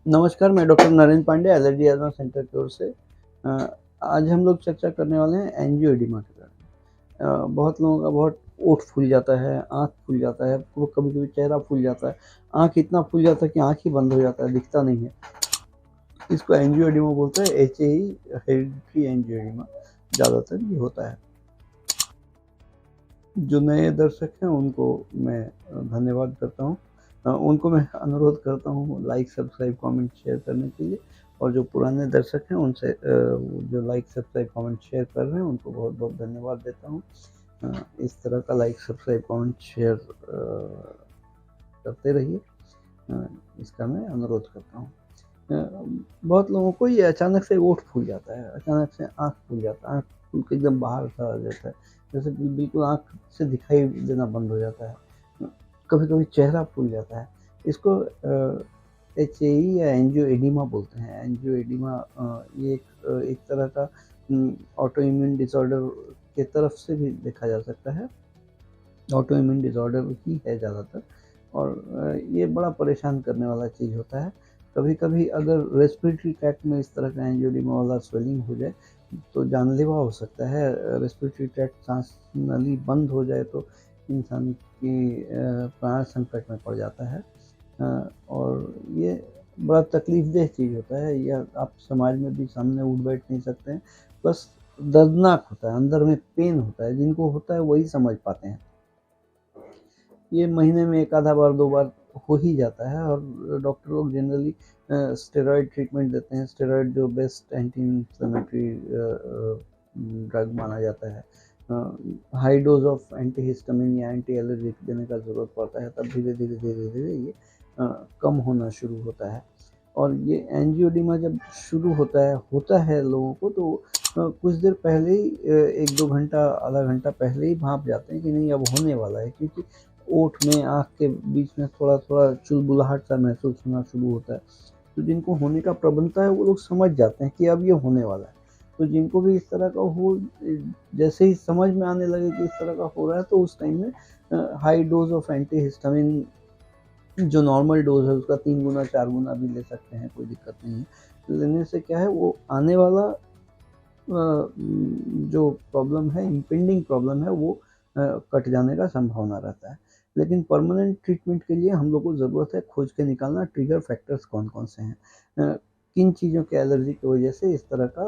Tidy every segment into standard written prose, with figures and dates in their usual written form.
नमस्कार, मैं doctor Narendra Pandey allergy asthma centre की ओर से। आज हम लोग चर्चा करने वाले हैं एंजियोएडिमा के बारे में। बहुत लोगों का बहुत ओंठ फूल जाता है, आँख फूल जाता है, वो कभी-कभी चेहरा फूल जाता है, आँख इतना फूल जाता है कि आँख ही बंद हो जाता है, दिखता नहीं है। इसको एंजियोएडिमा बोलते हैं, एचएई हेरेडिटरी एंजियोएडिमा ज़्यादातर ये होता है। जो नए दर्शक हैं उनको मैं धन्यवाद करता हूँ। उनको मैं अनुरोध करता हूँ लाइक, सब्सक्राइब, कमेंट, शेयर करने के लिए, और जो पुराने दर्शक हैं उनसे जो लाइक, सब्सक्राइब, कमेंट, शेयर कर रहे हैं उनको बहुत-बहुत धन्यवाद देता हूँ। इस तरह का लाइक, सब्सक्राइब, कमेंट, शेयर करते रहिए, इसका मैं अनुरोध करता हूँ। बहुत लोगों को ये अचानक से ओंठ फूल जाता है, अचानक से आँख फूल जाता है, आँख फूल के एकदम बाहर सा आ जाता है, जैसे बिल्कुल आँख से दिखाई देना बंद हो जाता है। कभी-कभी चेहरा फूल जाता है। इसको एचएई या एंजियोएडिमा बोलते हैं। एंजियोएडिमा ये एक तरह का ऑटो इम्यून डिसऑर्डर के तरफ से भी देखा जा सकता है। ऑटो इम्यून डिसऑर्डर ही है ज़्यादातर, और ये बड़ा परेशान करने वाला चीज़ होता है। कभी-कभी अगर रेस्पिरेटरी ट्रैक्ट में इस तरह का एंजियोएडिमा वाला स्वेलिंग हो जाए, तो जानलेवा हो सकता है। रेस्पिरेटरी ट्रैक्ट, सांस नली बंद हो जाए तो इंसान की प्राण संकट में पड़ जाता है। और ये बड़ा तकलीफ़देह चीज़ होता है। यह आप समाज में भी सामने उठ बैठ नहीं सकते हैं। बस दर्दनाक होता है, अंदर में पेन होता है, जिनको होता है वही समझ पाते हैं। ये महीने में 1 आधा बार 2 बार हो ही जाता है, और डॉक्टर लोग जनरली स्टेरॉइड ट्रीटमेंट देते हैं। स्टेरॉइड जो बेस्ट एंटी इन्फ्लेमेटरी ड्रग माना जाता है। हाई डोज ऑफ एंटीहिस्टामिन या एंटी एलर्जिक देने का ज़रूरत पड़ता है, तब धीरे-धीरे ये कम होना शुरू होता है। और ये एंजियोएडिमा जब शुरू होता है लोगों को, तो कुछ देर पहले ही 1-2 घंटा, आधा घंटा पहले ही भाँप जाते हैं कि नहीं अब होने वाला है, क्योंकि ओठ में, आँख के बीच में थोड़ा-थोड़ा चुलबुलाहट सा महसूस होना शुरू होता है। तो जिनको होने का प्रवणता है वो लोग समझ जाते हैं कि अब ये होने वाला है। तो जिनको भी इस तरह का हो, जैसे ही समझ में आने लगे कि इस तरह का हो रहा है, तो उस टाइम में हाई डोज़ ऑफ एंटीहिस्टामिन, जो नॉर्मल डोज़ है उसका 3 गुना 4 गुना भी ले सकते हैं, कोई दिक्कत नहीं है। लेने से क्या है, वो आने वाला जो प्रॉब्लम है, इम्पेंडिंग प्रॉब्लम है, वो कट जाने का संभावना रहता है। लेकिन परमानेंट ट्रीटमेंट के लिए हम लोग को ज़रूरत है खोज के निकालना ट्रिगर फैक्टर्स कौन-कौन से हैं। किन चीज़ों के एलर्जी की वजह से इस तरह का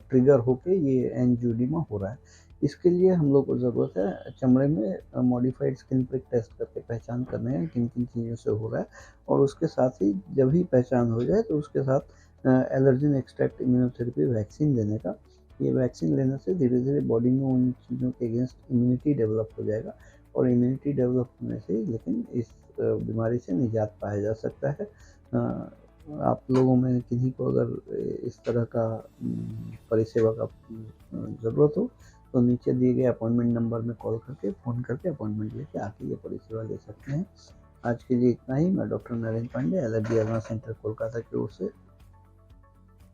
ट्रिगर होके ये एंजियोएडिमा हो रहा है। इसके लिए हम लोग को ज़रूरत है चमड़े में मॉडिफाइड स्किन प्रिक टेस्ट करके पहचान करने हैं किन-किन चीज़ों से हो रहा है, और उसके साथ ही जब भी पहचान हो जाए तो उसके साथ एलर्जिन एक्सट्रैक्ट इम्यूनोथेरेपी वैक्सीन देने का। ये वैक्सीन लेने से धीरे-धीरे बॉडी में उन चीज़ों के अगेंस्ट इम्यूनिटी डेवलप हो जाएगा, और इम्यूनिटी डेवलप होने से लेकिन इस बीमारी से निजात पाया जा सकता है। आप लोगों में किन्हीं को अगर इस तरह का परिसेवा का ज़रूरत हो, तो नीचे दिए गए अपॉइंटमेंट नंबर में कॉल करके, फ़ोन करके अपॉइंटमेंट लेके आके ये परिसेवा ले सकते हैं। आज के लिए इतना ही। मैं doctor Narendra Pandey allergy asthma centre Kolkata की ओर से।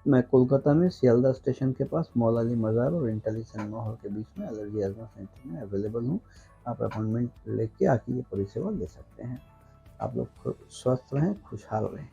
मैं कोलकाता में सियालदह स्टेशन के पास मौलाली मज़ार और इंटेली सिनेमा हॉल के बीच में एलर्जी अस्थमा सेंटर में अवेलेबल हूँ। आप अपॉइंटमेंट लेके आके ये परिसेवा ले सकते हैं। आप लोग स्वस्थ रहें, खुशहाल रहें।